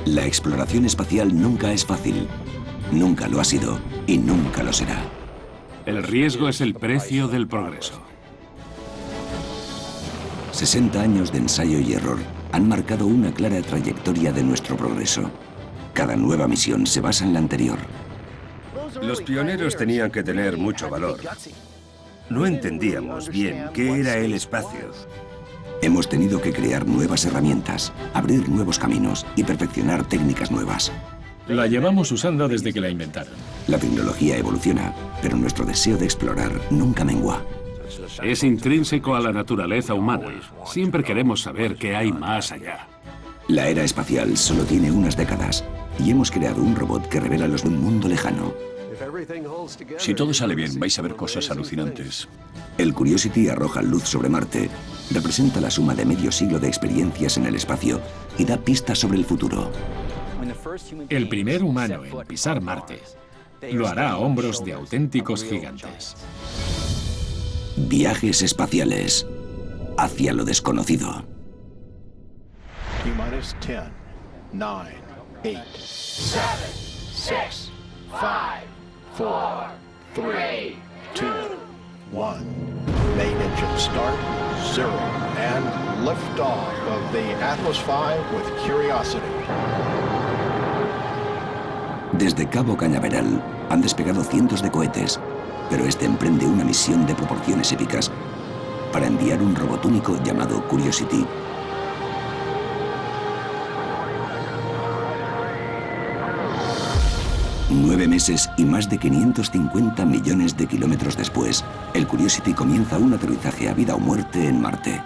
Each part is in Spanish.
La exploración espacial nunca es fácil, nunca lo ha sido y nunca lo será. El riesgo es el precio del progreso. 60 años de ensayo y error han marcado una clara trayectoria de nuestro progreso. Cada nueva misión se basa en la anterior. Los pioneros tenían que tener mucho valor. No entendíamos bien qué era el espacio. Hemos tenido que crear nuevas herramientas, abrir nuevos caminos y perfeccionar técnicas nuevas. La llevamos usando desde que la inventaron. La tecnología evoluciona, pero nuestro deseo de explorar nunca mengua. Es intrínseco a la naturaleza humana. Siempre queremos saber qué hay más allá. La era espacial solo tiene unas décadas y hemos creado un robot que revela los de un mundo lejano. Si todo sale bien, vais a ver cosas alucinantes. El Curiosity arroja luz sobre Marte, representa la suma de medio siglo de experiencias en el espacio y da pistas sobre el futuro. El primer humano en pisar Marte lo hará a hombros de auténticos gigantes. Viajes espaciales hacia lo desconocido. T-minus 10, 9, 8, 7, 6, 5, 4, 3, 2, 1. Main engine start, 0, and liftoff of the Atlas V with Curiosity. Desde Cabo Cañaveral han despegado cientos de cohetes, pero este emprende una misión de proporciones épicas para enviar un robot único llamado Curiosity. Nueve meses y más de 550 millones de kilómetros después, el Curiosity comienza un aterrizaje a vida o muerte en Marte.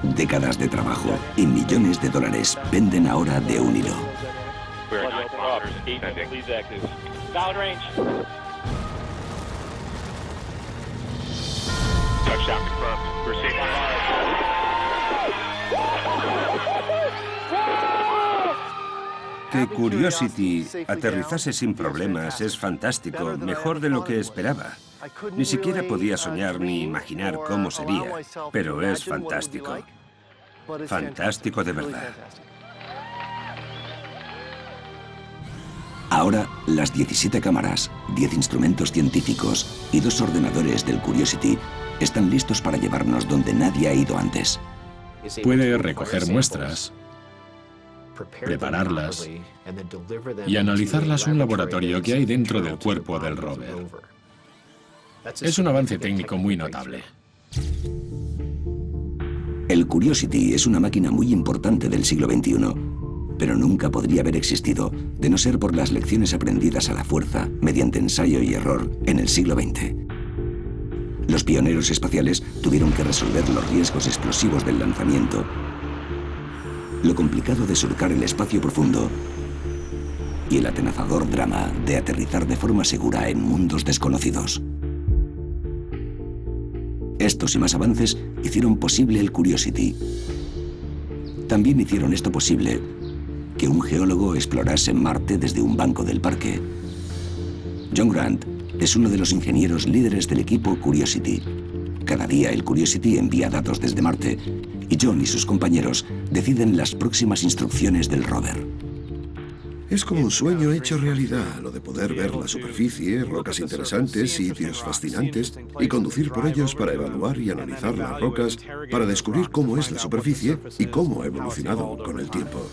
Décadas de trabajo y millones de dólares penden ahora de un hilo. Valid range. Touchdown confirmed. We're safe on Mars. Que Curiosity aterrizase sin problemas es fantástico, mejor de lo que esperaba. Ni siquiera podía soñar ni imaginar cómo sería, pero es fantástico. Fantástico de verdad. Ahora, las 17 cámaras, 10 instrumentos científicos y 2 ordenadores del Curiosity están listos para llevarnos donde nadie ha ido antes. Puede recoger muestras, prepararlas y analizarlas en un laboratorio que hay dentro del cuerpo del rover. Es un avance técnico muy notable. El Curiosity es una máquina muy importante del siglo XXI, pero nunca podría haber existido de no ser por las lecciones aprendidas a la fuerza mediante ensayo y error en el siglo XX. Los pioneros espaciales tuvieron que resolver los riesgos explosivos del lanzamiento, lo complicado de surcar el espacio profundo y el atenazador drama de aterrizar de forma segura en mundos desconocidos. Estos y más avances hicieron posible el Curiosity. También hicieron esto posible que un geólogo explorase Marte desde un banco del parque. John Grant es uno de los ingenieros líderes del equipo Curiosity. Cada día el Curiosity envía datos desde Marte y John y sus compañeros deciden las próximas instrucciones del rover. Es como un sueño hecho realidad, lo de poder ver la superficie, rocas interesantes, sitios fascinantes y conducir por ellos para evaluar y analizar las rocas, para descubrir cómo es la superficie y cómo ha evolucionado con el tiempo.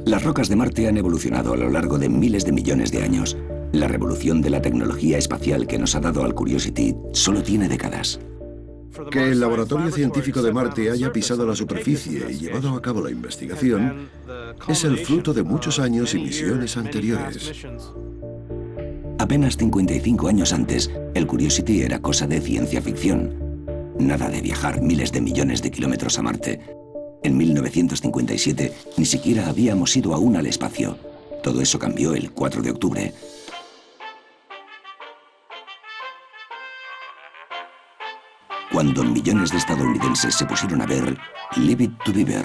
Las rocas de Marte han evolucionado a lo largo de miles de millones de años. La revolución de la tecnología espacial que nos ha dado al Curiosity solo tiene décadas. Que el laboratorio científico de Marte haya pisado la superficie y llevado a cabo la investigación es el fruto de muchos años y misiones anteriores. Apenas 55 años antes, el Curiosity era cosa de ciencia ficción. Nada de viajar miles de millones de kilómetros a Marte. En 1957 ni siquiera habíamos ido aún al espacio. Todo eso cambió el 4 de octubre. Cuando millones de estadounidenses se pusieron a ver Leave It to Beaver.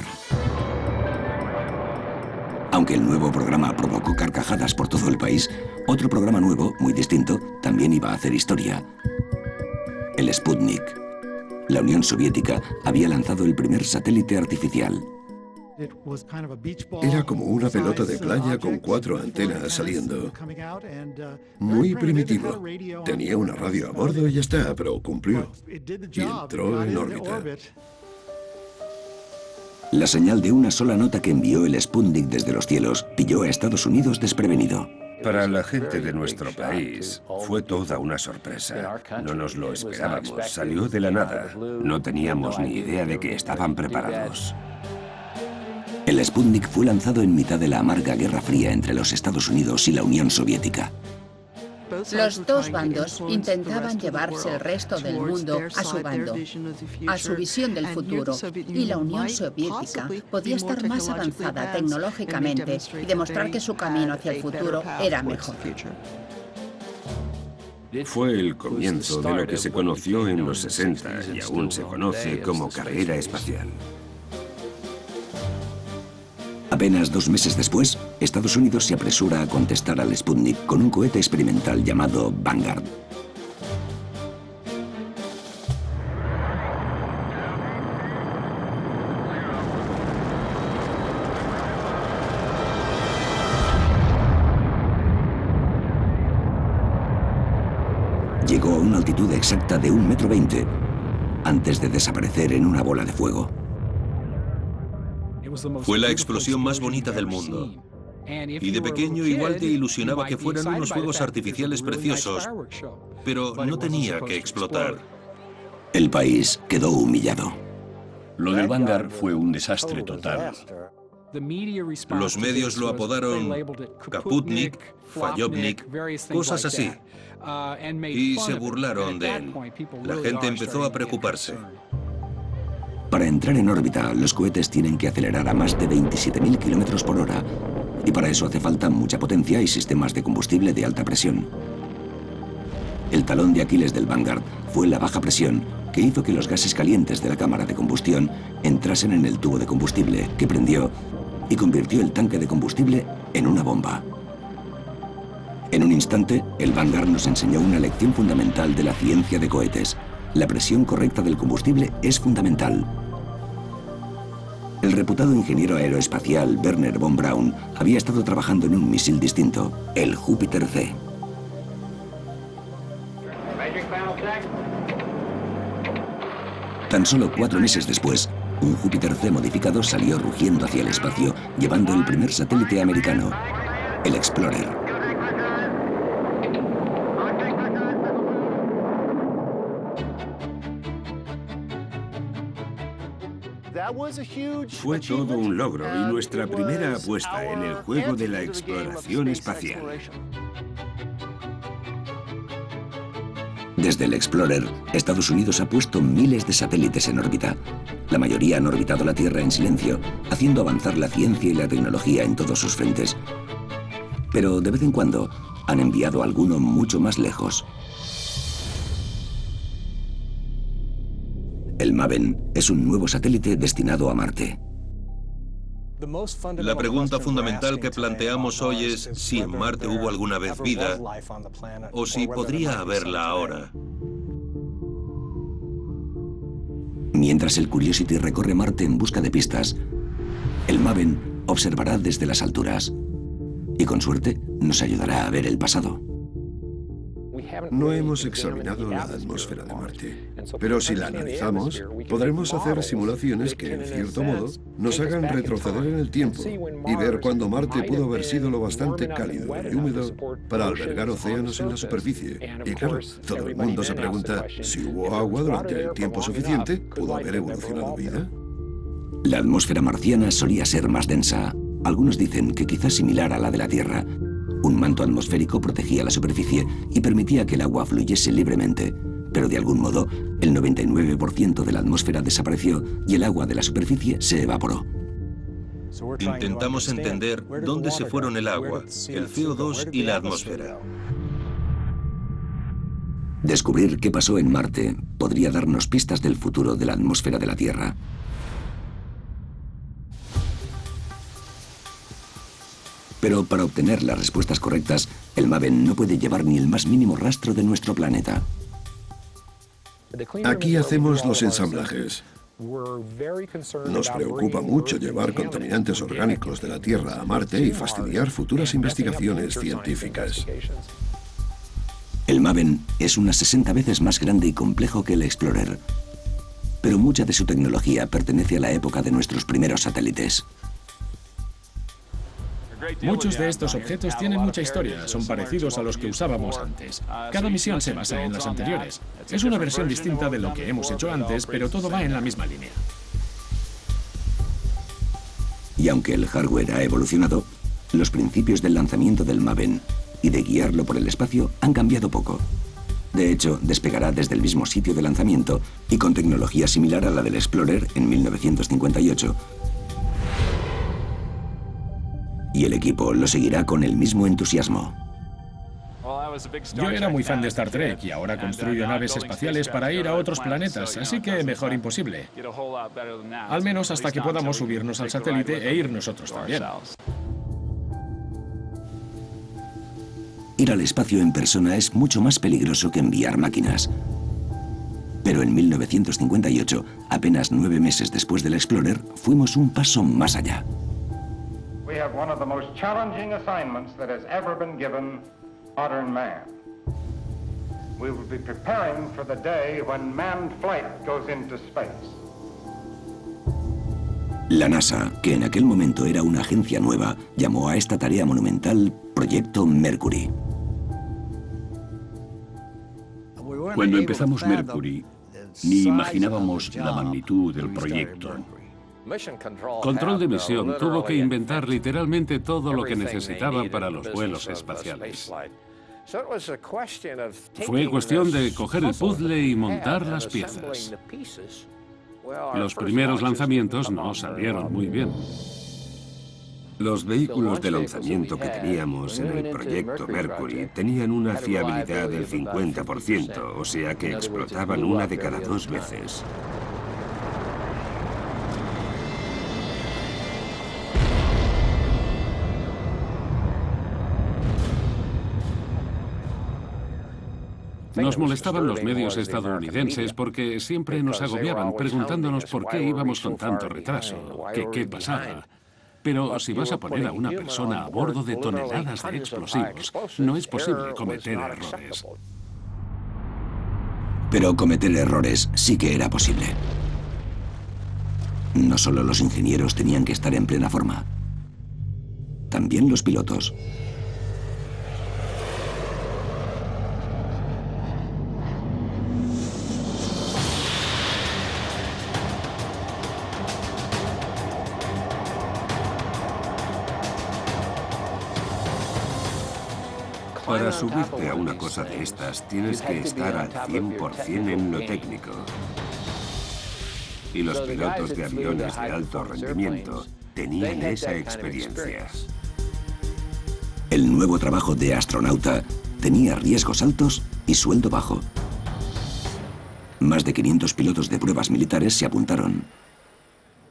Aunque el nuevo programa provocó carcajadas por todo el país, otro programa nuevo, muy distinto, también iba a hacer historia. El Sputnik. La Unión Soviética había lanzado el primer satélite artificial. Era como una pelota de playa con 4 antenas saliendo. Muy primitivo. Tenía una radio a bordo y ya está, pero cumplió. Y entró en órbita. La señal de una sola nota que envió el Sputnik desde los cielos pilló a Estados Unidos desprevenido. Para la gente de nuestro país fue toda una sorpresa. No nos lo esperábamos, salió de la nada. No teníamos ni idea de que estaban preparados. El Sputnik fue lanzado en mitad de la amarga Guerra Fría entre los Estados Unidos y la Unión Soviética. Los dos bandos intentaban llevarse el resto del mundo a su bando, a su visión del futuro, y la Unión Soviética podía estar más avanzada tecnológicamente y demostrar que su camino hacia el futuro era mejor. Fue el comienzo de lo que se conoció en los 60 y aún se conoce como carrera espacial. Apenas 2 meses después, Estados Unidos se apresura a contestar al Sputnik con un cohete experimental llamado Vanguard. Llegó a una altitud exacta de 1,20 m, antes de desaparecer en una bola de fuego. Fue la explosión más bonita del mundo. Y de pequeño igual te ilusionaba que fueran unos fuegos artificiales preciosos, pero no tenía que explotar. El país quedó humillado. Lo del Vanguard fue un desastre total. Los medios lo apodaron Kaputnik, Fallobnik, cosas así. Y se burlaron de él. La gente empezó a preocuparse. Para entrar en órbita, los cohetes tienen que acelerar a más de 27.000 km por hora. Y para eso hace falta mucha potencia y sistemas de combustible de alta presión. El talón de Aquiles del Vanguard fue la baja presión, que hizo que los gases calientes de la cámara de combustión entrasen en el tubo de combustible, que prendió y convirtió el tanque de combustible en una bomba. En un instante, el Vanguard nos enseñó una lección fundamental de la ciencia de cohetes. La presión correcta del combustible es fundamental. El reputado ingeniero aeroespacial Wernher von Braun había estado trabajando en un misil distinto, el Júpiter C. Tan solo 4 meses después, un Júpiter C modificado salió rugiendo hacia el espacio, llevando el primer satélite americano, el Explorer. Fue todo un logro y nuestra primera apuesta en el juego de la exploración espacial. Desde el Explorer, Estados Unidos ha puesto miles de satélites en órbita. La mayoría han orbitado la Tierra en silencio, haciendo avanzar la ciencia y la tecnología en todos sus frentes. Pero de vez en cuando han enviado alguno mucho más lejos. El Maven es un nuevo satélite destinado a Marte. La pregunta fundamental que planteamos hoy es si en Marte hubo alguna vez vida o si podría haberla ahora. Mientras el Curiosity recorre Marte en busca de pistas, el Maven observará desde las alturas y con suerte nos ayudará a ver el pasado. No hemos examinado la atmósfera de Marte, pero si la analizamos, podremos hacer simulaciones que, en cierto modo, nos hagan retroceder en el tiempo y ver cuándo Marte pudo haber sido lo bastante cálido y húmedo para albergar océanos en la superficie. Y claro, todo el mundo se pregunta, si hubo agua durante el tiempo suficiente, ¿pudo haber evolucionado vida? La atmósfera marciana solía ser más densa. Algunos dicen que quizás similar a la de la Tierra. Un manto atmosférico protegía la superficie y permitía que el agua fluyese libremente, pero de algún modo el 99% de la atmósfera desapareció y el agua de la superficie se evaporó. Intentamos entender dónde se fueron el agua, el CO2 y la atmósfera. Descubrir qué pasó en Marte podría darnos pistas del futuro de la atmósfera de la Tierra. Pero para obtener las respuestas correctas, el MAVEN no puede llevar ni el más mínimo rastro de nuestro planeta. Aquí hacemos los ensamblajes. Nos preocupa mucho llevar contaminantes orgánicos de la Tierra a Marte y fastidiar futuras investigaciones científicas. El MAVEN es unas 60 veces más grande y complejo que el Explorer, pero mucha de su tecnología pertenece a la época de nuestros primeros satélites. Muchos de estos objetos tienen mucha historia, son parecidos a los que usábamos antes. Cada misión se basa en las anteriores. Es una versión distinta de lo que hemos hecho antes, pero todo va en la misma línea. Y aunque el hardware ha evolucionado, los principios del lanzamiento del MAVEN y de guiarlo por el espacio han cambiado poco. De hecho, despegará desde el mismo sitio de lanzamiento y con tecnología similar a la del Explorer en 1958. Y el equipo lo seguirá con el mismo entusiasmo. Yo era muy fan de Star Trek y ahora construyo naves espaciales para ir a otros planetas, así que mejor imposible. Al menos hasta que podamos subirnos al satélite e ir nosotros también. Ir al espacio en persona es mucho más peligroso que enviar máquinas. Pero en 1958, apenas 9 meses después del Explorer, fuimos un paso más allá. We have one of the most challenging assignments that has ever been given modern man. We will be preparing for the day when manned flight goes into space. La NASA, que en aquel momento era una agencia nueva, llamó a esta tarea monumental Proyecto Mercury. Cuando empezamos Mercury, ni imaginábamos la magnitud del proyecto. Control de misión tuvo que inventar literalmente todo lo que necesitaba para los vuelos espaciales. Fue cuestión de coger el puzzle y montar las piezas. Los primeros lanzamientos no salieron muy bien. Los vehículos de lanzamiento que teníamos en el proyecto Mercury tenían una fiabilidad del 50%, o sea que explotaban una de cada 2 veces. Nos molestaban los medios estadounidenses porque siempre nos agobiaban preguntándonos por qué íbamos con tanto retraso, qué pasaba. Pero si vas a poner a una persona a bordo de toneladas de explosivos, no es posible cometer errores. Pero cometer errores sí que era posible. No solo los ingenieros tenían que estar en plena forma, también los pilotos. Para subirte a una cosa de estas, tienes que estar al 100% en lo técnico. Y los pilotos de aviones de alto rendimiento tenían esa experiencia. El nuevo trabajo de astronauta tenía riesgos altos y sueldo bajo. Más de 500 pilotos de pruebas militares se apuntaron.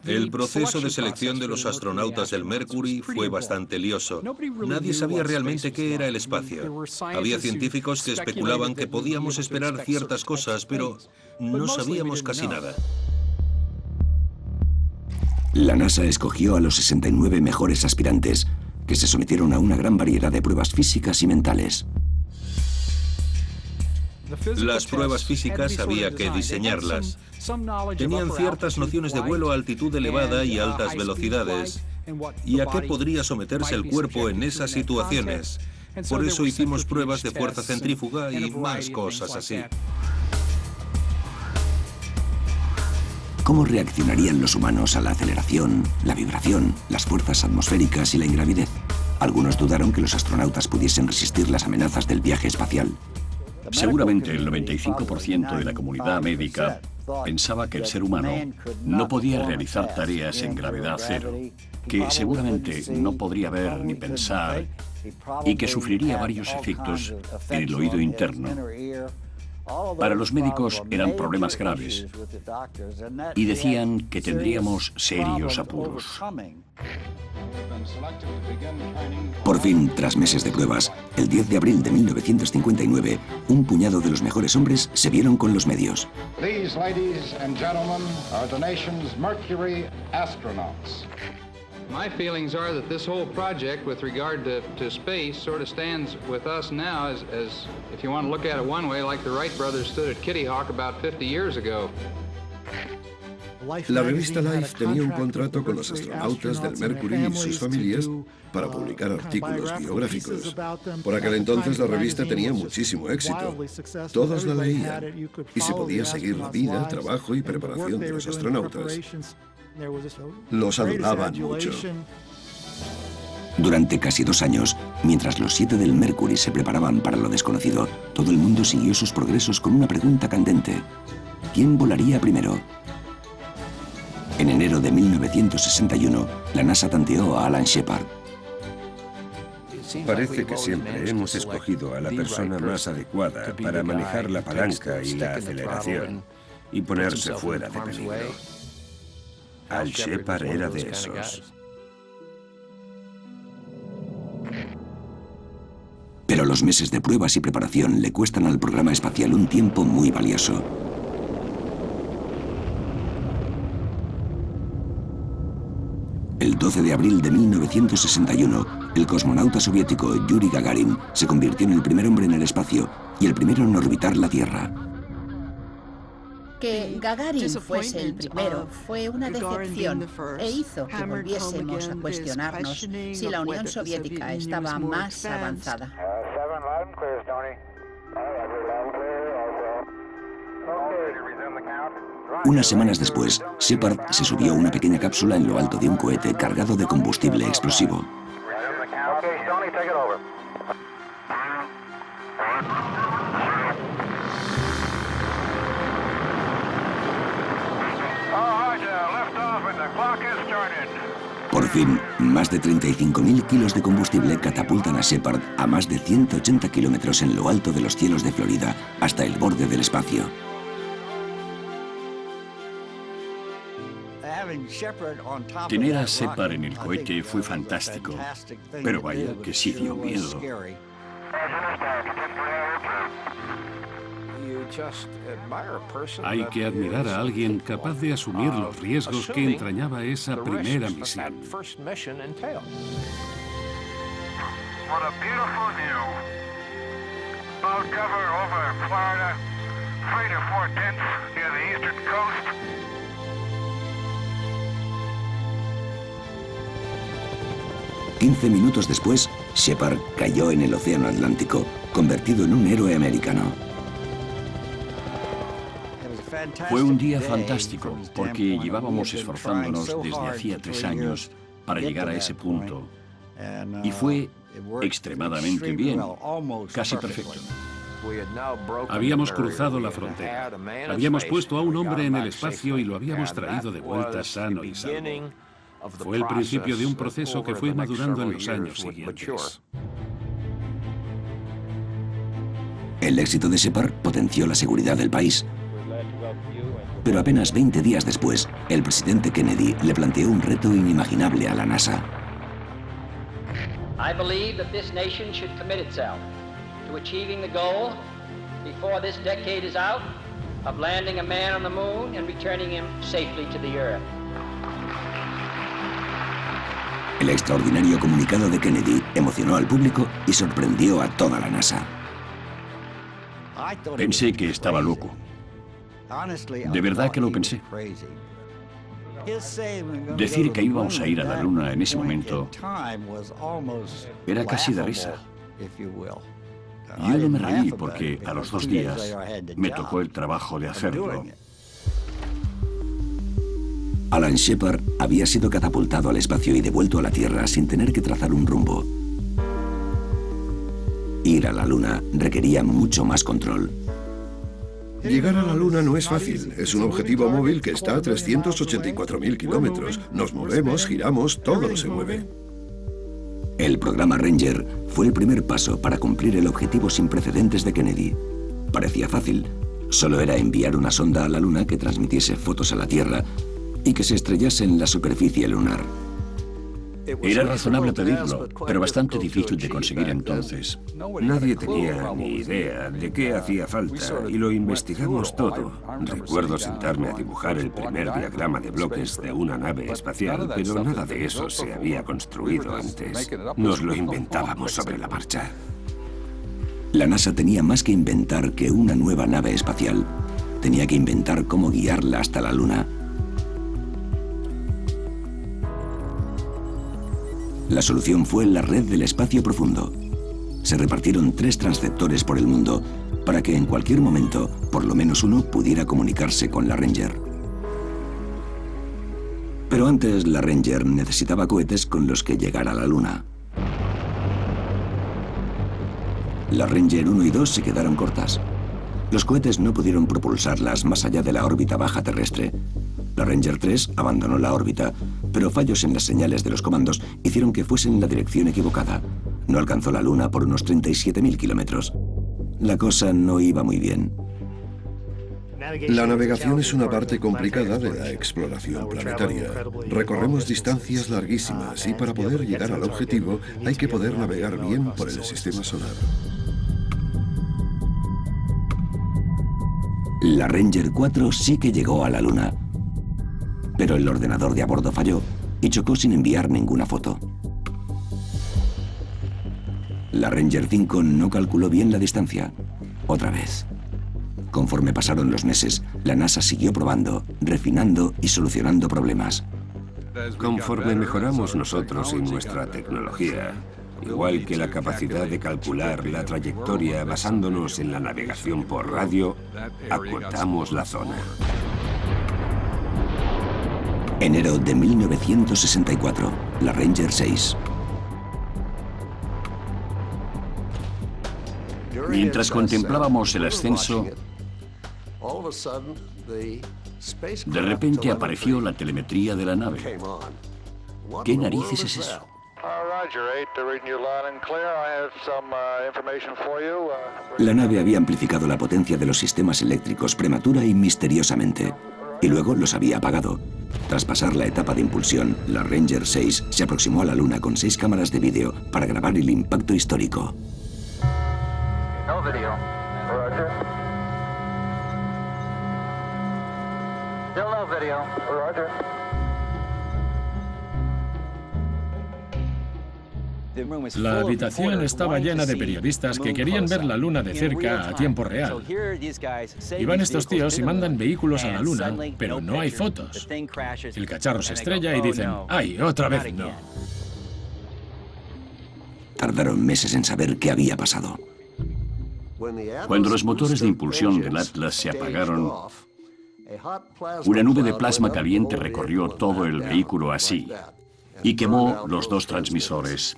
El proceso de selección de los astronautas del Mercury fue bastante lioso. Nadie sabía realmente qué era el espacio. Había científicos que especulaban que podíamos esperar ciertas cosas, pero no sabíamos casi nada. La NASA escogió a los 69 mejores aspirantes, que se sometieron a una gran variedad de pruebas físicas y mentales. Las pruebas físicas había que diseñarlas. Tenían ciertas nociones de vuelo a altitud elevada y altas velocidades, y a qué podría someterse el cuerpo en esas situaciones. Por eso hicimos pruebas de fuerza centrífuga y más cosas así. ¿Cómo reaccionarían los humanos a la aceleración, la vibración, las fuerzas atmosféricas y la ingravidez? Algunos dudaron que los astronautas pudiesen resistir las amenazas del viaje espacial. Seguramente el 95% de la comunidad médica pensaba que el ser humano no podía realizar tareas en gravedad cero, que seguramente no podría ver ni pensar y que sufriría varios efectos en el oído interno, Para los médicos eran problemas graves y decían que tendríamos serios apuros. Por fin, tras meses de pruebas, el 10 de abril de 1959, un puñado de los mejores hombres se vieron con los medios. These, ladies and gentlemen, are the nation's Mercury astronauts. My feelings are that this whole project with regard to space sort of stands with us now as, if you want to look at it one way, like the Wright brothers stood at Kitty Hawk about 50 years ago. La revista Life tenía un contrato con los astronautas del Mercury y sus familias para publicar artículos biográficos. Por aquel entonces la revista tenía muchísimo éxito. Todos la leían y se podía seguir la vida, trabajo y preparación de los astronautas. Los adoraban mucho. Durante casi 2 años, mientras los 7 del Mercury se preparaban para lo desconocido, todo el mundo siguió sus progresos con una pregunta candente. ¿Quién volaría primero? En enero de 1961, la NASA tanteó a Alan Shepard. Parece que siempre hemos escogido a la persona más adecuada para manejar la palanca y la aceleración y ponerse fuera de peligro. Al Shepard era de esos. Pero los meses de pruebas y preparación le cuestan al programa espacial un tiempo muy valioso. El 12 de abril de 1961, el cosmonauta soviético Yuri Gagarin se convirtió en el primer hombre en el espacio y el primero en orbitar la Tierra. Que Gagarin fuese el primero fue una decepción e hizo que volviésemos a cuestionarnos si la Unión Soviética estaba más avanzada. Unas semanas después, Shepard se subió a una pequeña cápsula en lo alto de un cohete cargado de combustible explosivo. Por fin, más de 35.000 kilos de combustible catapultan a Shepard a más de 180 kilómetros en lo alto de los cielos de Florida, hasta el borde del espacio. Tener a Shepard en el cohete fue fantástico, pero vaya que sí dio miedo. Hay que admirar a alguien capaz de asumir los riesgos que entrañaba esa primera misión. What a beautiful view. Cloud cover over Florida, 3 to 4 tenths near the eastern coast. $15 minutos después, Shepard cayó en el Océano Atlántico, convertido en un héroe americano. Fue un día fantástico, porque llevábamos esforzándonos desde hacía 3 años para llegar a ese punto. Y fue extremadamente bien, casi perfecto. Habíamos cruzado la frontera. Habíamos puesto a un hombre en el espacio y lo habíamos traído de vuelta sano y salvo. Fue el principio de un proceso que fue madurando en los años siguientes. El éxito de Shepard potenció la seguridad del país. Pero apenas 20 días después, el presidente Kennedy le planteó un reto inimaginable a la NASA. I believe that this nation should commit itself to achieving the goal before this decade is out of landing a man on the moon and returning him safely to the Earth. El extraordinario comunicado de Kennedy emocionó al público y sorprendió a toda la NASA. Pensé que estaba loco. De verdad que lo pensé. Decir que íbamos a ir a la Luna en ese momento era casi de risa. Yo no me reí porque a los 2 días me tocó el trabajo de hacerlo. Alan Shepard había sido catapultado al espacio y devuelto a la Tierra sin tener que trazar un rumbo. Ir a la Luna requería mucho más control. Llegar a la Luna no es fácil. Es un objetivo móvil que está a 384.000 kilómetros. Nos movemos, giramos, todo se mueve. El programa Ranger fue el primer paso para cumplir el objetivo sin precedentes de Kennedy. Parecía fácil, Solo era enviar una sonda a la Luna que transmitiese fotos a la Tierra y que se estrellase en la superficie lunar. Era razonable pedirlo, pero bastante difícil de conseguir entonces. Nadie tenía ni idea de qué hacía falta y lo investigamos todo. Recuerdo sentarme a dibujar el primer diagrama de bloques de una nave espacial, pero nada de eso se había construido antes. Nos lo inventábamos sobre la marcha. La NASA tenía más que inventar que una nueva nave espacial. Tenía que inventar cómo guiarla hasta la Luna. La solución fue la red del espacio profundo. Se repartieron 3 transceptores por el mundo para que en cualquier momento, por lo menos uno pudiera comunicarse con la Ranger. Pero antes, la Ranger necesitaba cohetes con los que llegar a la Luna. La Ranger 1 y 2 se quedaron cortas. Los cohetes no pudieron propulsarlas más allá de la órbita baja terrestre. La Ranger 3 abandonó la órbita, pero fallos en las señales de los comandos hicieron que fuesen en la dirección equivocada. No alcanzó la Luna por unos 37.000 kilómetros. La cosa no iba muy bien. La navegación es una parte complicada de la exploración planetaria. Recorremos distancias larguísimas y para poder llegar al objetivo hay que poder navegar bien por el sistema solar. La Ranger 4 sí que llegó a la Luna, pero el ordenador de a bordo falló y chocó sin enviar ninguna foto. La Ranger 5 no calculó bien la distancia. Otra vez. Conforme pasaron los meses, la NASA siguió probando, refinando y solucionando problemas. Conforme mejoramos nosotros y nuestra tecnología, igual que la capacidad de calcular la trayectoria basándonos en la navegación por radio, acortamos la zona. Enero de 1964, la Ranger 6. Mientras contemplábamos el ascenso, de repente apareció la telemetría de la nave. ¿Qué narices es eso? La nave había amplificado la potencia de los sistemas eléctricos prematura y misteriosamente, y luego los había apagado. Tras pasar la etapa de impulsión, la Ranger 6 se aproximó a la Luna con 6 cámaras de vídeo para grabar el impacto histórico. No video. Roger. Still no video. Roger. La habitación estaba llena de periodistas que querían ver la Luna de cerca a tiempo real. Y van estos tíos y mandan vehículos a la Luna, pero no hay fotos. El cacharro se estrella y dicen, ¡ay, otra vez no! Tardaron meses en saber qué había pasado. Cuando los motores de impulsión del Atlas se apagaron, una nube de plasma caliente recorrió todo el vehículo así y quemó los 2 transmisores.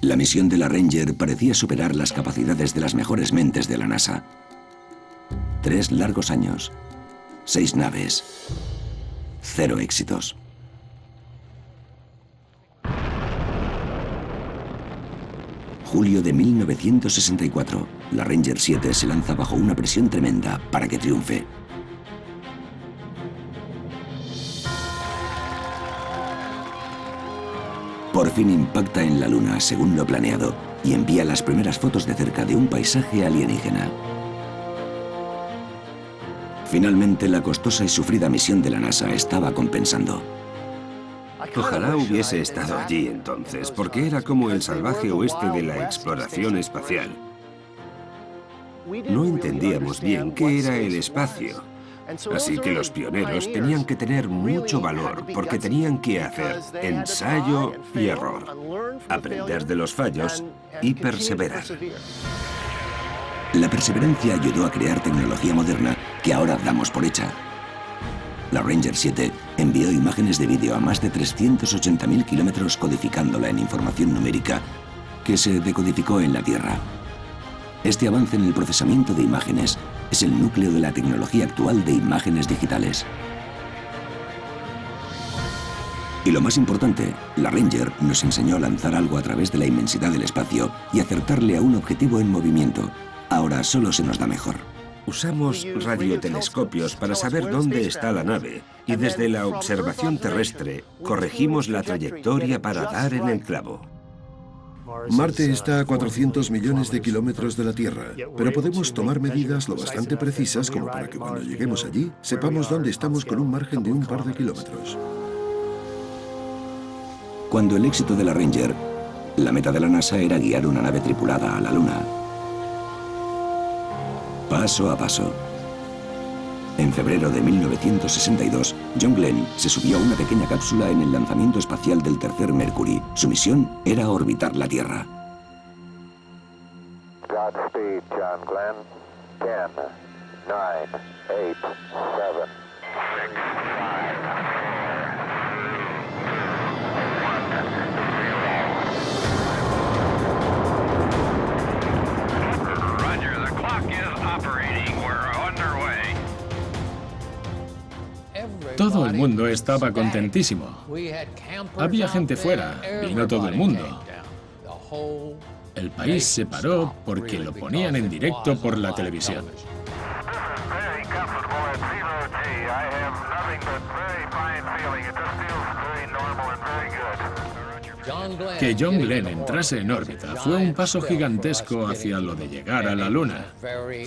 La misión de la Ranger parecía superar las capacidades de las mejores mentes de la NASA. 3 largos años, 6 naves, 0 éxitos. Julio de 1964, la Ranger 7 se lanza bajo una presión tremenda para que triunfe. Por fin impacta en la Luna, según lo planeado, y envía las primeras fotos de cerca de un paisaje alienígena. Finalmente, la costosa y sufrida misión de la NASA estaba compensando. Ojalá hubiese estado allí entonces, porque era como el salvaje oeste de la exploración espacial. No entendíamos bien qué era el espacio. Así que los pioneros tenían que tener mucho valor porque tenían que hacer ensayo y error, aprender de los fallos y perseverar. La perseverancia ayudó a crear tecnología moderna que ahora damos por hecha. La Ranger 7 envió imágenes de vídeo a más de 380.000 kilómetros codificándola en información numérica que se decodificó en la Tierra. Este avance en el procesamiento de imágenes es el núcleo de la tecnología actual de imágenes digitales. Y lo más importante, la Ranger nos enseñó a lanzar algo a través de la inmensidad del espacio y acertarle a un objetivo en movimiento, Ahora solo se nos da mejor. Usamos radiotelescopios para saber dónde está la nave y desde la observación terrestre corregimos la trayectoria para dar en el clavo. Marte está a 400 millones de kilómetros de la Tierra, pero podemos tomar medidas lo bastante precisas como para que cuando lleguemos allí sepamos dónde estamos con un margen de un par de kilómetros. Cuando el éxito de la Ranger, la meta de la NASA era guiar una nave tripulada a la Luna. Paso a paso. En febrero de 1962, John Glenn se subió a una pequeña cápsula en el lanzamiento espacial del tercer Mercury. Su misión era orbitar la Tierra. Godspeed, John Glenn. 10, 9, 8, 7, 6, 5, Todo el mundo estaba contentísimo. Había gente fuera, vino todo el mundo. El país se paró porque lo ponían en directo por la televisión. Que John Glenn entrase en órbita fue un paso gigantesco hacia lo de llegar a la Luna.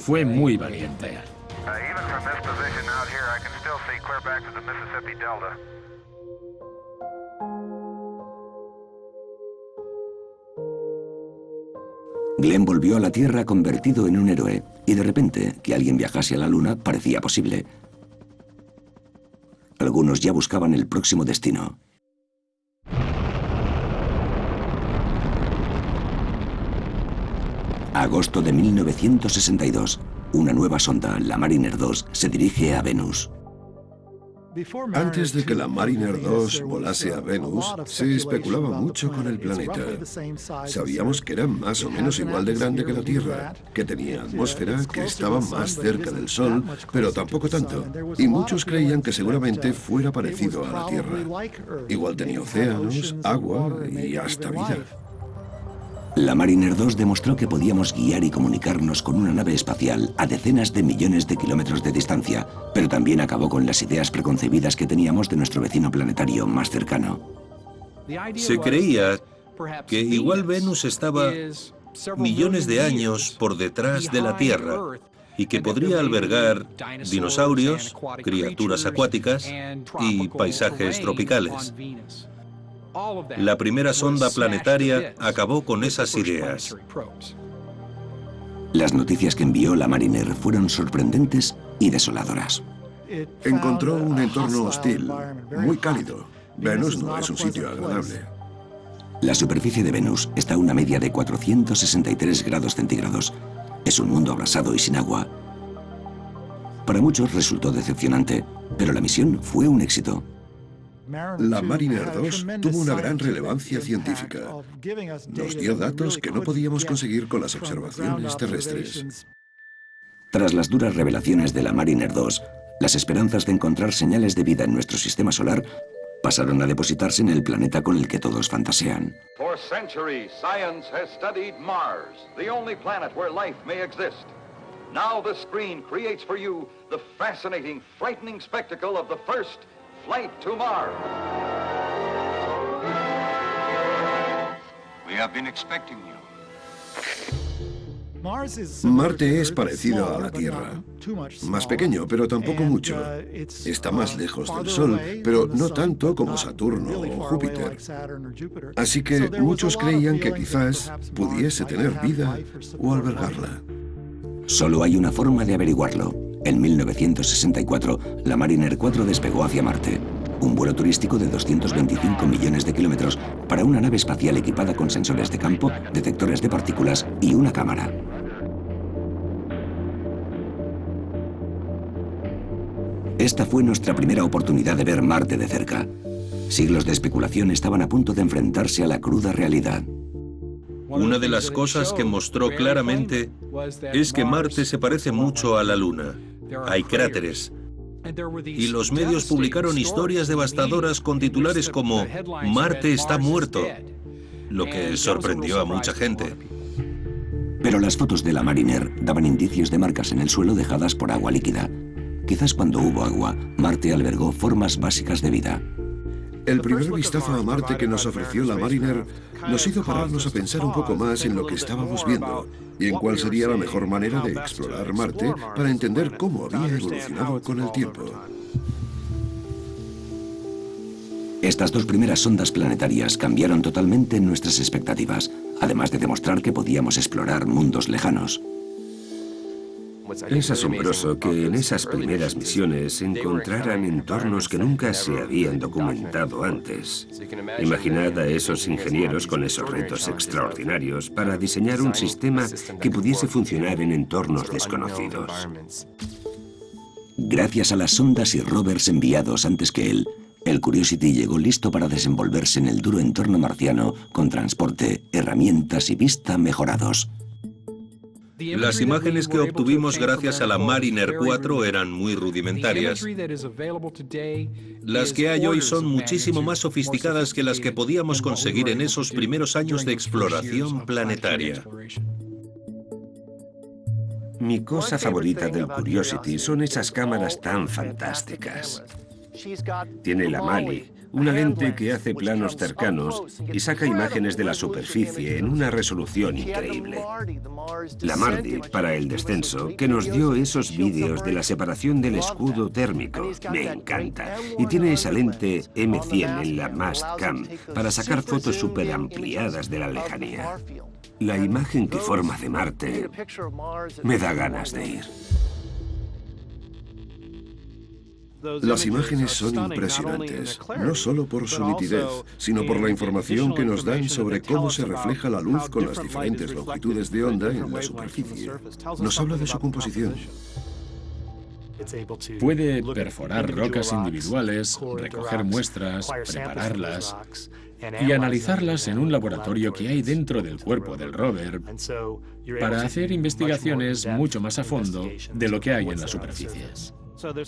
Fue muy valiente. Glenn volvió a la Tierra convertido en un héroe, y de repente que alguien viajase a la Luna parecía posible. Algunos ya buscaban el próximo destino. Agosto de 1962. Una nueva sonda, la Mariner 2, se dirige a Venus. Antes de que la Mariner 2 volase a Venus, se especulaba mucho con el planeta. Sabíamos que era más o menos igual de grande que la Tierra, que tenía atmósfera, que estaba más cerca del Sol, pero tampoco tanto. Y muchos creían que seguramente fuera parecido a la Tierra. Igual tenía océanos, agua y hasta vida. La Mariner 2 demostró que podíamos guiar y comunicarnos con una nave espacial a decenas de millones de kilómetros de distancia, pero también acabó con las ideas preconcebidas que teníamos de nuestro vecino planetario más cercano. Se creía que igual Venus estaba millones de años por detrás de la Tierra y que podría albergar dinosaurios, criaturas acuáticas y paisajes tropicales. La primera sonda planetaria acabó con esas ideas. Las noticias que envió la Mariner fueron sorprendentes y desoladoras. Encontró un entorno hostil, muy cálido. Venus no es un sitio agradable. La superficie de Venus está a una media de 463 grados centígrados. Es un mundo abrasado y sin agua. Para muchos resultó decepcionante, pero la misión fue un éxito. La Mariner 2 tuvo una gran relevancia científica. Nos dio datos que no podíamos conseguir con las observaciones terrestres. Tras las duras revelaciones de la Mariner 2, las esperanzas de encontrar señales de vida en nuestro sistema solar pasaron a depositarse en el planeta con el que todos fantasean. For centuries, science has studied Mars, the only planet where life may exist. Now the screen creates for you the fascinating, frightening spectacle of the first flight to Mars. We have been expecting you. Marte es parecido a la Tierra. Más pequeño, pero tampoco mucho. Está más lejos del Sol, pero no tanto como Saturno o Júpiter. Así que muchos creían que quizás pudiese tener vida o albergarla. Solo hay una forma de averiguarlo. En 1964, la Mariner 4 despegó hacia Marte. Un vuelo turístico de 225 millones de kilómetros para una nave espacial equipada con sensores de campo, detectores de partículas y una cámara. Esta fue nuestra primera oportunidad de ver Marte de cerca. Siglos de especulación estaban a punto de enfrentarse a la cruda realidad. Una de las cosas que mostró claramente es que Marte se parece mucho a la Luna. Hay cráteres. Y los medios publicaron historias devastadoras con titulares como «Marte está muerto», lo que sorprendió a mucha gente. Pero las fotos de la Mariner daban indicios de marcas en el suelo dejadas por agua líquida. Quizás cuando hubo agua, Marte albergó formas básicas de vida. El primer vistazo a Marte que nos ofreció la Mariner nos hizo pararnos a pensar un poco más en lo que estábamos viendo y en cuál sería la mejor manera de explorar Marte para entender cómo había evolucionado con el tiempo. Estas dos primeras sondas planetarias cambiaron totalmente nuestras expectativas, además de demostrar que podíamos explorar mundos lejanos. Es asombroso que en esas primeras misiones se encontraran entornos que nunca se habían documentado antes. Imaginad a esos ingenieros con esos retos extraordinarios para diseñar un sistema que pudiese funcionar en entornos desconocidos. Gracias a las sondas y rovers enviados antes que él, el Curiosity llegó listo para desenvolverse en el duro entorno marciano con transporte, herramientas y vista mejorados. Las imágenes que obtuvimos gracias a la Mariner 4 eran muy rudimentarias. Las que hay hoy son muchísimo más sofisticadas que las que podíamos conseguir en esos primeros años de exploración planetaria. Mi cosa favorita del Curiosity son esas cámaras tan fantásticas. Tiene la Mali, una lente que hace planos cercanos y saca imágenes de la superficie en una resolución increíble. La Mardi, para el descenso, que nos dio esos vídeos de la separación del escudo térmico, me encanta. Y tiene esa lente M100 en la Mastcam para sacar fotos súper ampliadas de la lejanía. La imagen que forma de Marte me da ganas de ir. Las imágenes son impresionantes, no solo por su nitidez, sino por la información que nos dan sobre cómo se refleja la luz con las diferentes longitudes de onda en la superficie. Nos habla de su composición. Puede perforar rocas individuales, recoger muestras, prepararlas y analizarlas en un laboratorio que hay dentro del cuerpo del rover para hacer investigaciones mucho más a fondo de lo que hay en la superficie.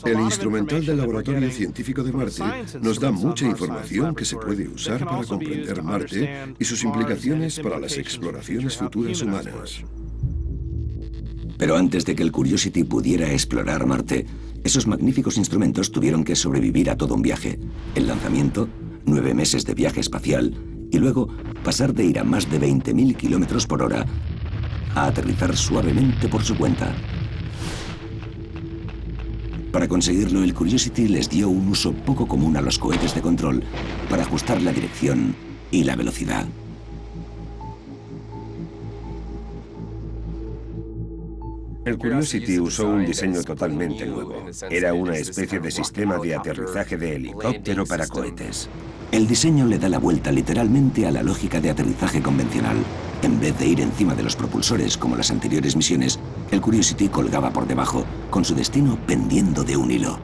El instrumental del Laboratorio Científico de Marte nos da mucha información que se puede usar para comprender Marte y sus implicaciones para las exploraciones futuras humanas. Pero antes de que el Curiosity pudiera explorar Marte, esos magníficos instrumentos tuvieron que sobrevivir a todo un viaje. El lanzamiento, 9 meses de viaje espacial y luego pasar de ir a más de 20.000 kilómetros por hora a aterrizar suavemente por su cuenta. Para conseguirlo, el Curiosity les dio un uso poco común a los cohetes de control para ajustar la dirección y la velocidad. El Curiosity usó un diseño totalmente nuevo. Era una especie de sistema de aterrizaje de helicóptero para cohetes. El diseño le da la vuelta literalmente a la lógica de aterrizaje convencional. En vez de ir encima de los propulsores como las anteriores misiones, el Curiosity colgaba por debajo, con su destino pendiendo de un hilo.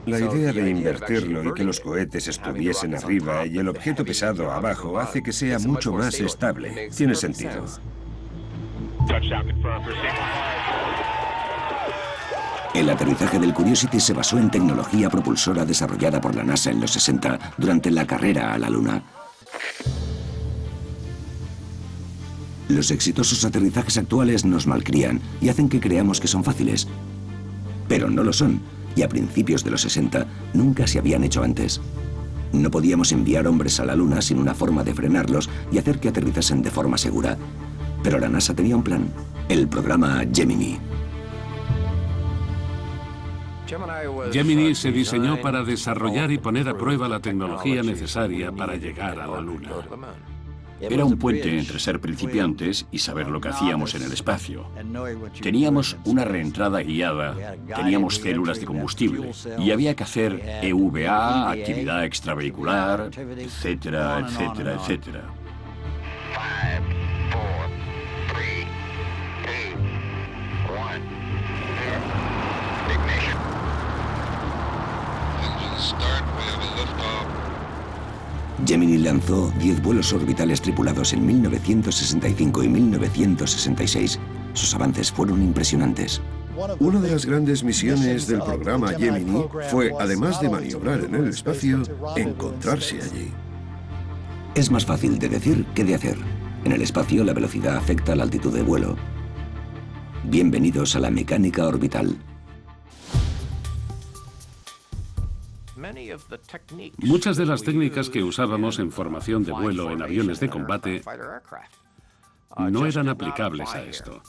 La idea de invertirlo y que los cohetes estuviesen arriba y el objeto pesado abajo hace que sea mucho más estable. Tiene sentido. El aterrizaje del Curiosity se basó en tecnología propulsora desarrollada por la NASA en los 60 durante la carrera a la Luna. Los exitosos aterrizajes actuales nos malcrían y hacen que creamos que son fáciles. Pero no lo son, y a principios de los 60 nunca se habían hecho antes. No podíamos enviar hombres a la Luna sin una forma de frenarlos y hacer que aterrizasen de forma segura. Pero la NASA tenía un plan, el programa Gemini. Gemini se diseñó para desarrollar y poner a prueba la tecnología necesaria para llegar a la Luna. Era un puente entre ser principiantes y saber lo que hacíamos en el espacio. Teníamos una reentrada guiada, teníamos células de combustible y había que hacer EVA, actividad extravehicular, etcétera, etcétera, etcétera. Gemini lanzó 10 vuelos orbitales tripulados en 1965 y 1966. Sus avances fueron impresionantes. Una de las grandes misiones del programa Gemini fue, además de maniobrar en el espacio, encontrarse allí. Es más fácil de decir que de hacer. En el espacio, la velocidad afecta a la altitud de vuelo. Bienvenidos a la mecánica orbital. Muchas de las técnicas que usábamos en formación de vuelo en aviones de combate no eran aplicables a esto.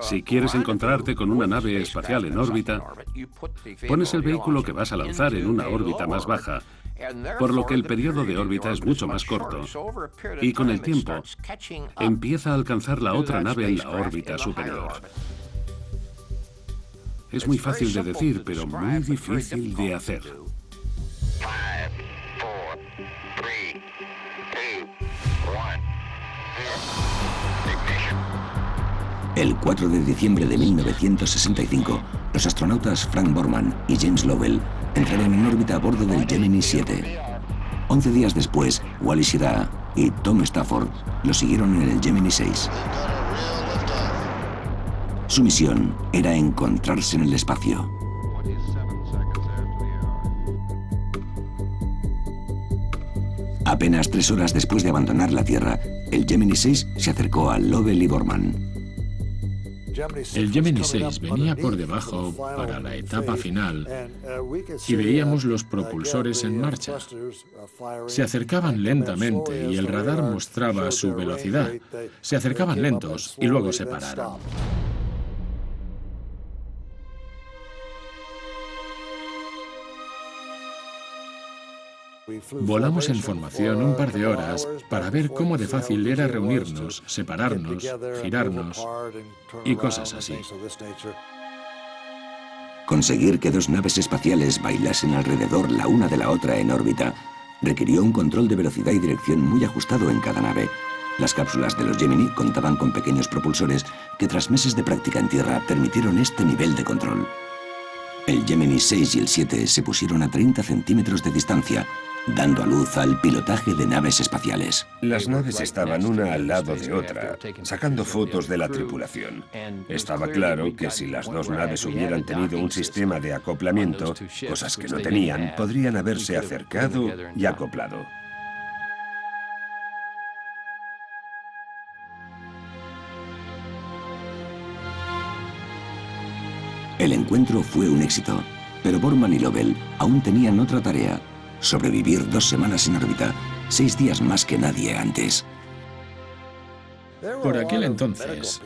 Si quieres encontrarte con una nave espacial en órbita, pones el vehículo que vas a lanzar en una órbita más baja, por lo que el periodo de órbita es mucho más corto, y con el tiempo empieza a alcanzar la otra nave en la órbita superior. Es muy fácil de decir, pero muy difícil de hacer. El 4 de diciembre de 1965, los astronautas Frank Borman y James Lovell entraron en órbita a bordo del Gemini 7. 11 días después, Wally Schirra y Tom Stafford lo siguieron en el Gemini 6. Su misión era encontrarse en el espacio. Apenas 3 horas después de abandonar la Tierra, el Gemini 6 se acercó a Lovell y Borman. El Gemini 6 venía por debajo para la etapa final y veíamos los propulsores en marcha. Se acercaban lentamente y el radar mostraba su velocidad. Se acercaban lentos y luego se pararon. Volamos en formación un par de horas para ver cómo de fácil era reunirnos, separarnos, girarnos y cosas así. Conseguir que 2 naves espaciales bailasen alrededor la una de la otra en órbita requirió un control de velocidad y dirección muy ajustado en cada nave. Las cápsulas de los Gemini contaban con pequeños propulsores que tras meses de práctica en tierra permitieron este nivel de control. El Gemini 6 y el 7 se pusieron a 30 centímetros de distancia, dando a luz al pilotaje de naves espaciales. Las naves estaban una al lado de otra, sacando fotos de la tripulación. Estaba claro que si las 2 naves hubieran tenido un sistema de acoplamiento, cosas que no tenían, podrían haberse acercado y acoplado. El encuentro fue un éxito, pero Borman y Lovell aún tenían otra tarea: sobrevivir 2 semanas en órbita, 6 días más que nadie antes. Por aquel entonces,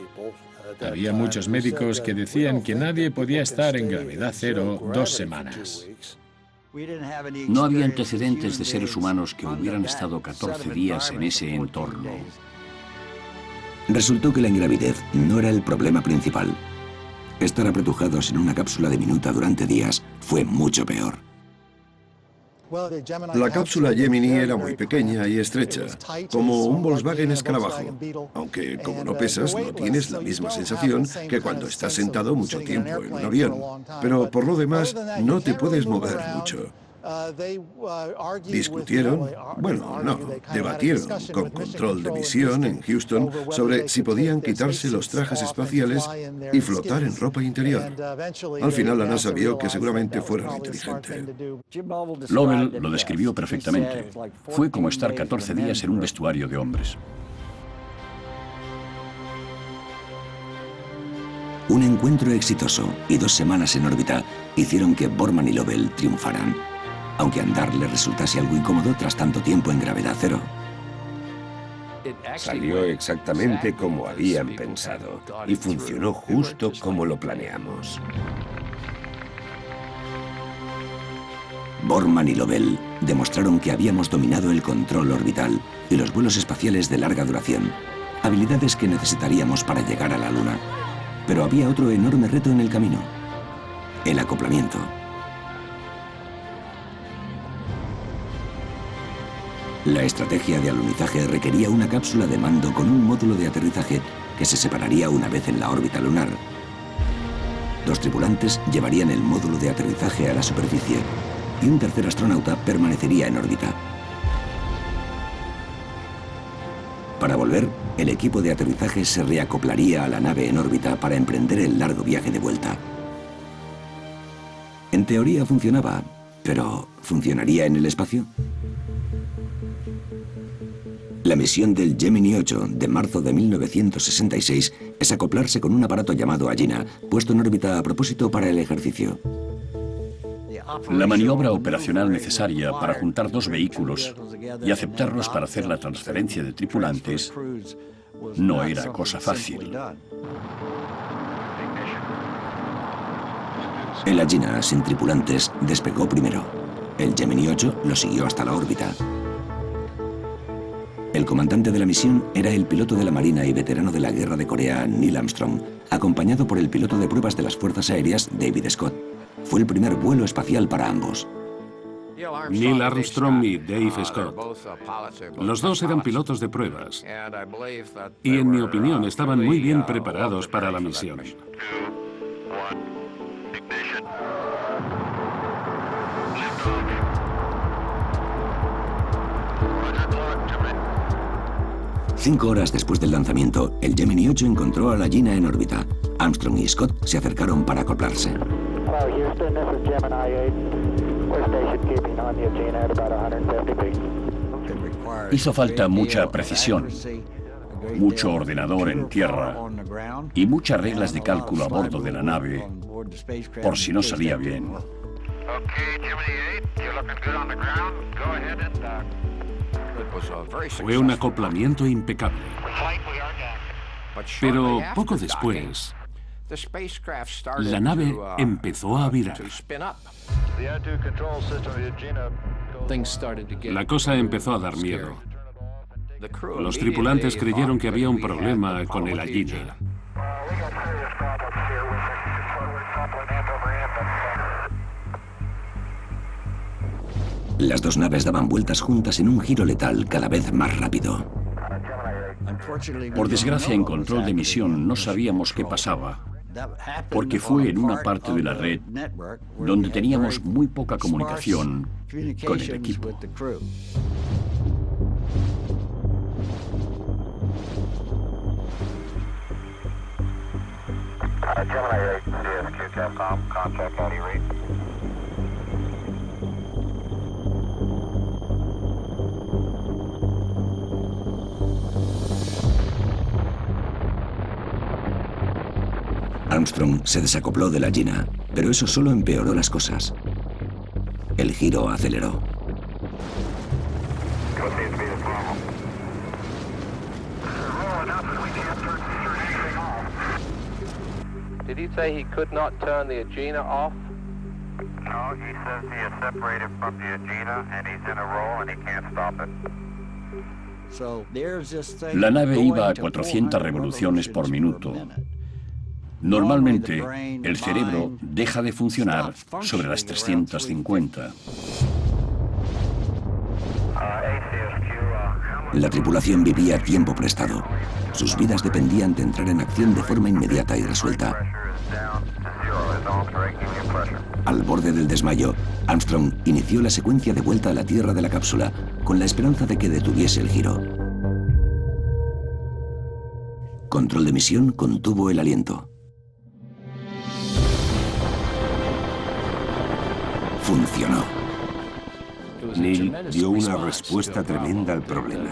había muchos médicos que decían que nadie podía estar en gravedad cero 2 semanas. No había antecedentes de seres humanos que hubieran estado 14 días en ese entorno. Resultó que la ingravidez no era el problema principal. Estar apretujados en una cápsula diminuta durante días fue mucho peor. La cápsula Gemini era muy pequeña y estrecha, como un Volkswagen escarabajo, aunque como no pesas no tienes la misma sensación que cuando estás sentado mucho tiempo en un avión, pero por lo demás no te puedes mover mucho. Discutieron, debatieron con control de misión en Houston sobre si podían quitarse los trajes espaciales y flotar en ropa interior. Al final la NASA vio que seguramente fuera lo inteligente. Lovell lo describió perfectamente. Fue como estar 14 días en un vestuario de hombres. Un encuentro exitoso y 2 semanas en órbita hicieron que Borman y Lovell triunfaran, aunque andar les resultase algo incómodo tras tanto tiempo en gravedad cero. Salió exactamente como habían pensado y funcionó justo como lo planeamos. Borman y Lovell demostraron que habíamos dominado el control orbital y los vuelos espaciales de larga duración, habilidades que necesitaríamos para llegar a la Luna. Pero había otro enorme reto en el camino: el acoplamiento. La estrategia de alunizaje requería una cápsula de mando con un módulo de aterrizaje que se separaría una vez en la órbita lunar. 2 tripulantes llevarían el módulo de aterrizaje a la superficie y un tercer astronauta permanecería en órbita. Para volver, el equipo de aterrizaje se reacoplaría a la nave en órbita para emprender el largo viaje de vuelta. En teoría funcionaba, pero ¿funcionaría en el espacio? La misión del Gemini 8 de marzo de 1966 es acoplarse con un aparato llamado Agena, puesto en órbita a propósito para el ejercicio. La maniobra operacional necesaria para juntar dos vehículos y aceptarlos para hacer la transferencia de tripulantes no era cosa fácil. El Agena, sin tripulantes, despegó primero. El Gemini 8 lo siguió hasta la órbita. El comandante de la misión era el piloto de la Marina y veterano de la Guerra de Corea, Neil Armstrong, acompañado por el piloto de pruebas de las Fuerzas Aéreas, David Scott. Fue el primer vuelo espacial para ambos. Neil Armstrong y Dave Scott. Los dos eran pilotos de pruebas. Y en mi opinión estaban muy bien preparados para la misión. Cinco horas después del lanzamiento, el Gemini 8 encontró a la Agena en órbita. Armstrong y Scott se acercaron para acoplarse. Houston, this is Gemini 8. We're station keeping on the Agena at about 150 feet. Hizo falta mucha precisión, mucho ordenador en tierra y muchas reglas de cálculo a bordo de la nave por si no salía bien. Fue un acoplamiento impecable. Pero poco después, la nave empezó a virar. La cosa empezó a dar miedo. Los tripulantes creyeron que había un problema con el Agena. Las dos naves daban vueltas juntas en un giro letal cada vez más rápido. Por desgracia, en control de misión no sabíamos qué pasaba, porque fue en una parte de la red donde teníamos muy poca comunicación con el equipo. Gemini 8, CSQ Capcom, contact Audi rate. Armstrong se desacopló de la Agena, pero eso solo empeoró las cosas. El giro aceleró. Did he say he could not turn the Agena off? No, he says he is separated from the Agena and he's in a roll and he can't stop it. La nave iba a 400 revoluciones por minuto. Normalmente, el cerebro deja de funcionar sobre las 350. La tripulación vivía a tiempo prestado. Sus vidas dependían de entrar en acción de forma inmediata y resuelta. Al borde del desmayo, Armstrong inició la secuencia de vuelta a la Tierra de la cápsula, con la esperanza de que detuviese el giro. Control de misión contuvo el aliento. Funcionó. Neil dio una respuesta tremenda al problema.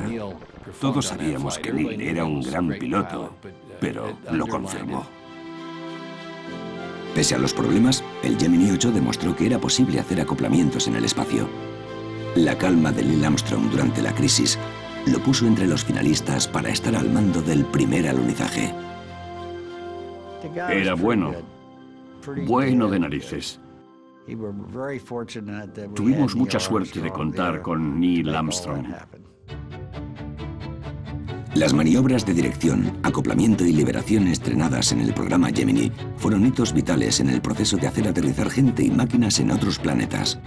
Todos sabíamos que Neil era un gran piloto, pero lo confirmó. Pese a los problemas, el Gemini 8 demostró que era posible hacer acoplamientos en el espacio. La calma de Neil Armstrong durante la crisis lo puso entre los finalistas para estar al mando del primer alunizaje. Era bueno de narices. Tuvimos mucha suerte de contar con Neil Armstrong. Las maniobras de dirección, acoplamiento y liberación estrenadas en el programa Gemini fueron hitos vitales en el proceso de hacer aterrizar gente y máquinas en otros planetas.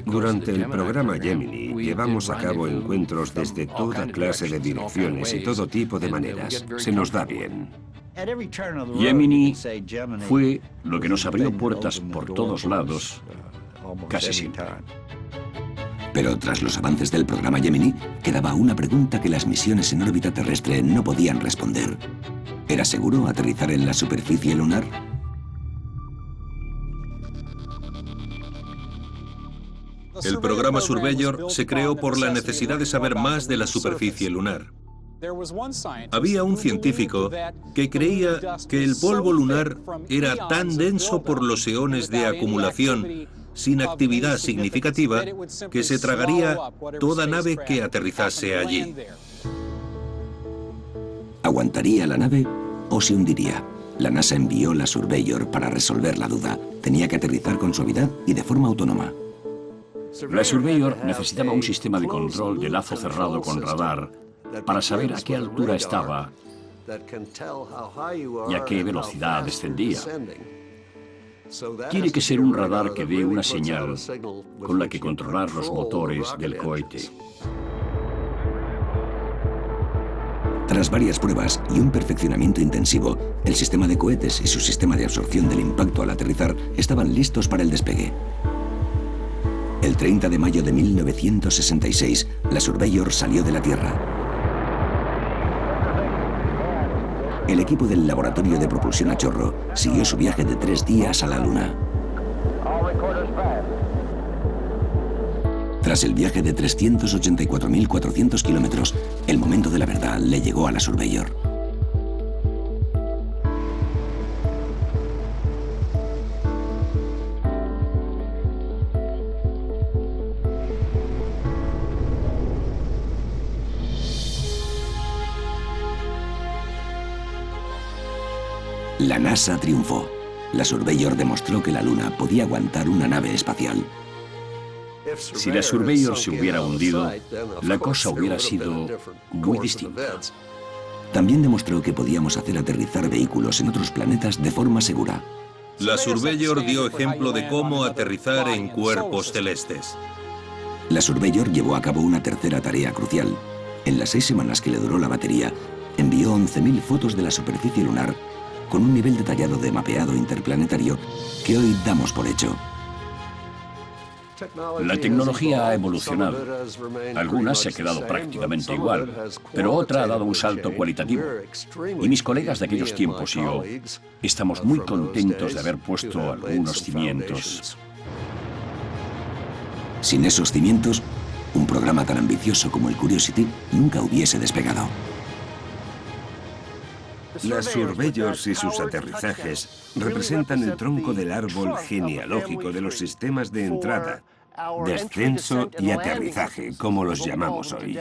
Durante el programa Gemini llevamos a cabo encuentros desde toda clase de direcciones y todo tipo de maneras. Se nos da bien. Gemini fue lo que nos abrió puertas por todos lados, casi siempre. Pero tras los avances del programa Gemini, quedaba una pregunta que las misiones en órbita terrestre no podían responder. ¿Era seguro aterrizar en la superficie lunar? El programa Surveyor se creó por la necesidad de saber más de la superficie lunar. Había un científico que creía que el polvo lunar era tan denso por los eones de acumulación sin actividad significativa que se tragaría toda nave que aterrizase allí. ¿Aguantaría la nave o se hundiría? La NASA envió la Surveyor para resolver la duda. Tenía que aterrizar con suavidad y de forma autónoma. La Surveyor necesitaba un sistema de control de lazo cerrado con radar para saber a qué altura estaba y a qué velocidad descendía. Tiene que ser un radar que dé una señal con la que controlar los motores del cohete. Tras varias pruebas y un perfeccionamiento intensivo, el sistema de cohetes y su sistema de absorción del impacto al aterrizar estaban listos para el despegue. El 30 de mayo de 1966, la Surveyor salió de la Tierra. El equipo del Laboratorio de Propulsión a Chorro siguió su viaje de 3 días a la Luna. Tras el viaje de 384.400 kilómetros, el momento de la verdad le llegó a la Surveyor. La NASA triunfó. La Surveyor demostró que la Luna podía aguantar una nave espacial. Si la Surveyor se hubiera hundido, la cosa hubiera sido muy distinta. También demostró que podíamos hacer aterrizar vehículos en otros planetas de forma segura. La Surveyor dio ejemplo de cómo aterrizar en cuerpos celestes. La Surveyor llevó a cabo una tercera tarea crucial. En las 6 semanas que le duró la batería, envió 11.000 fotos de la superficie lunar con un nivel detallado de mapeado interplanetario que hoy damos por hecho. La tecnología ha evolucionado. Algunas se ha quedado prácticamente igual, pero otra ha dado un salto cualitativo. Y mis colegas de aquellos tiempos y yo estamos muy contentos de haber puesto algunos cimientos. Sin esos cimientos, un programa tan ambicioso como el Curiosity nunca hubiese despegado. Las Surveyors y sus aterrizajes representan el tronco del árbol genealógico de los sistemas de entrada, descenso y aterrizaje, como los llamamos hoy.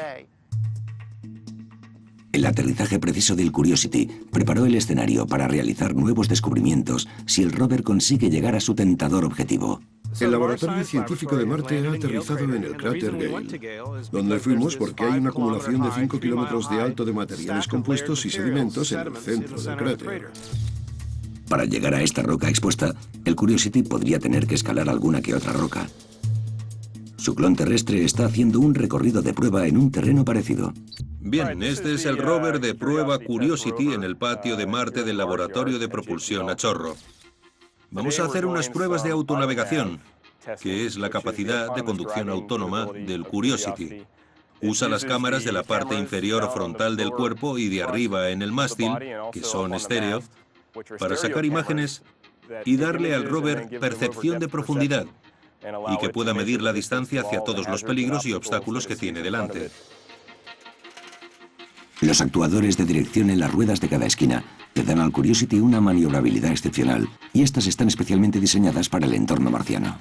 El aterrizaje preciso del Curiosity preparó el escenario para realizar nuevos descubrimientos si el rover consigue llegar a su tentador objetivo. El laboratorio científico de Marte ha aterrizado en el cráter Gale, donde fuimos porque hay una acumulación de 5 kilómetros de alto de materiales compuestos y sedimentos en el centro del cráter. Para llegar a esta roca expuesta, el Curiosity podría tener que escalar alguna que otra roca. Su clon terrestre está haciendo un recorrido de prueba en un terreno parecido. Bien, este es el rover de prueba Curiosity en el patio de Marte del Laboratorio de Propulsión a Chorro. Vamos a hacer unas pruebas de autonavegación, que es la capacidad de conducción autónoma del Curiosity. Usa las cámaras de la parte inferior frontal del cuerpo y de arriba en el mástil, que son estéreo, para sacar imágenes y darle al rover percepción de profundidad y que pueda medir la distancia hacia todos los peligros y obstáculos que tiene delante. Los actuadores de dirección en las ruedas de cada esquina le dan al Curiosity una maniobrabilidad excepcional, y estas están especialmente diseñadas para el entorno marciano.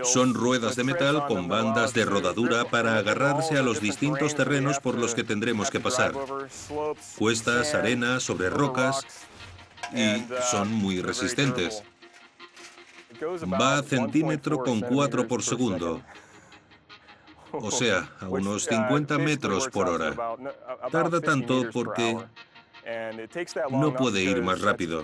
Son ruedas de metal con bandas de rodadura para agarrarse a los distintos terrenos por los que tendremos que pasar. Cuestas, arena, sobre rocas, y son muy resistentes. Va a centímetro con 4 por segundo. O sea, a unos 50 metros por hora. Tarda tanto porque no puede ir más rápido.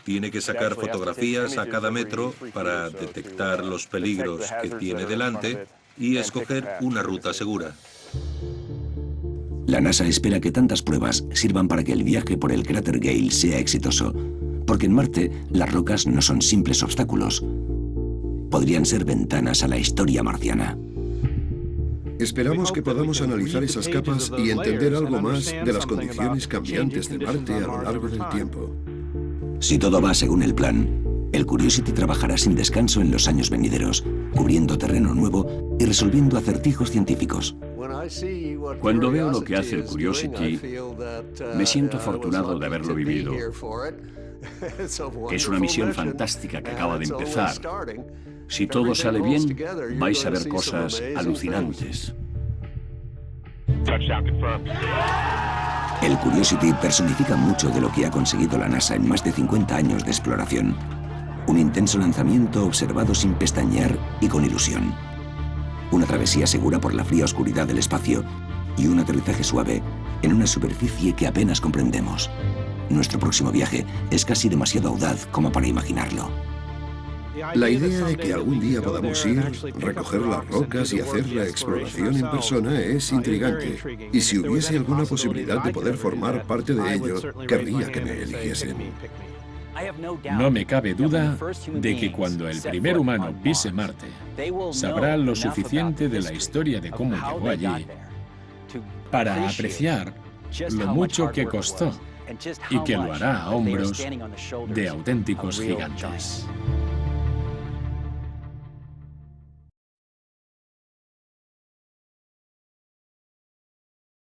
Tiene que sacar fotografías a cada metro para detectar los peligros que tiene delante y escoger una ruta segura. La NASA espera que tantas pruebas sirvan para que el viaje por el cráter Gale sea exitoso, porque en Marte las rocas no son simples obstáculos. Podrían ser ventanas a la historia marciana. Esperamos que podamos analizar esas capas y entender algo más de las condiciones cambiantes de Marte a lo largo del tiempo. Si todo va según el plan, El Curiosity trabajará sin descanso en los años venideros, cubriendo terreno nuevo y resolviendo acertijos científicos. Cuando veo lo que hace el Curiosity, me siento afortunado de haberlo vivido. Es una misión fantástica que acaba de empezar. Si todo sale bien, vais a ver cosas alucinantes. Touchdown confirmed. El Curiosity personifica mucho de lo que ha conseguido la NASA en más de 50 años de exploración. Un intenso lanzamiento observado sin pestañear y con ilusión. Una travesía segura por la fría oscuridad del espacio y un aterrizaje suave en una superficie que apenas comprendemos. Nuestro próximo viaje es casi demasiado audaz como para imaginarlo. La idea de que algún día podamos ir, recoger las rocas y hacer la exploración en persona es intrigante. Y si hubiese alguna posibilidad de poder formar parte de ello, querría que me eligiesen. No me cabe duda de que cuando el primer humano pise Marte, sabrá lo suficiente de la historia de cómo llegó allí para apreciar lo mucho que costó y que lo hará a hombros de auténticos gigantes.